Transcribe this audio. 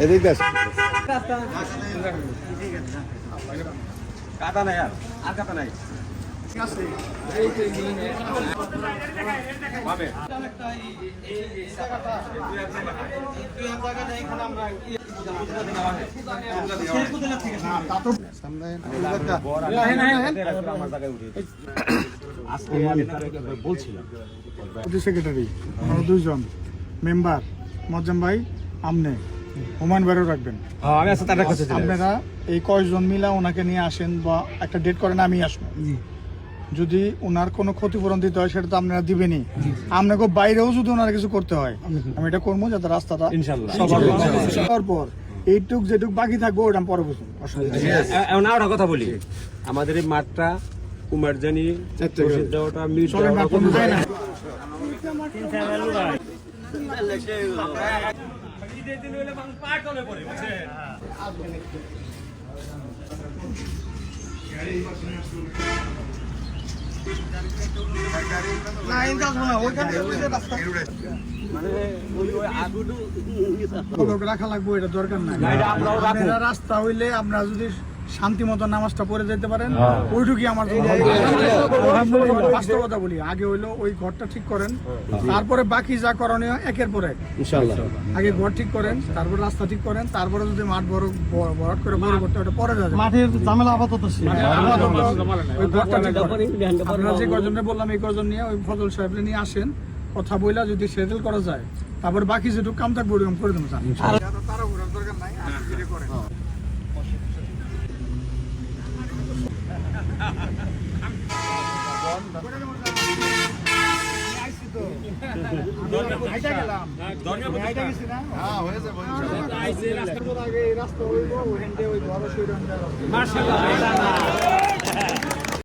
এদিকে আসুন। কাটা নাই আর কাটা নাই সেক্রেটারি আমরা দুইজন মেম্বার মজ্জাম ভাই আমনে হুমায়ুন ভাইও রাখবেন। আপনারা এই কয়েকজন মিলা ওনাকে নিয়ে আসেন বা একটা ডেট করেন, আমি আসবো। যদি ওনার কোনো ক্ষতিপূরণ দিতে হয় সেটা তো আপনারা দিবেনই। আপনাকে বাইরেও যদি ওনার কিছু করতে হয় আমি এটা করবো, যাতে রাস্তাটা সবার পর এইটুক যেটুক বাকি থাকবো ওটা আমি পরে বুঝবো। এখন আর কথা বলি, আমাদের এই মাঠটা কুমারজানি দেওয়াটা রাখা লাগবো, এটা দরকার নাই। রাস্তা হইলে আমরা যদি শান্তি মতো নামাজটা পড়ে যেতে পারেন ওইটুকুই আমার বাস্তবতা বলি। আগে হইলো ওই ঘরটা ঠিক করেন, তারপরে বাকি যা করণীয় একের পর এক ইনশাআল্লাহ। আগে ঘর ঠিক করেন, তারপর রাস্তা ঠিক করেন, তারপরে যদি মাঠ ভরাট করে বড় করতে ওটা পরে যাবে। মাঠের ঝামেলা আপাতত ওই ঘরটা ঠিক করেন। আপনারা যে কয়জনে বললাম এই কয়জন নিয়ে ওই ফজল সাহেব নিয়ে আসেন, কথা বইলা যদি সেটেল করা যায় তারপর বাকি যেটুকু কাম থাকবে ওরকম করে দেবো। তারা ঘোরার দরকার নাই, করেন। রাস্তা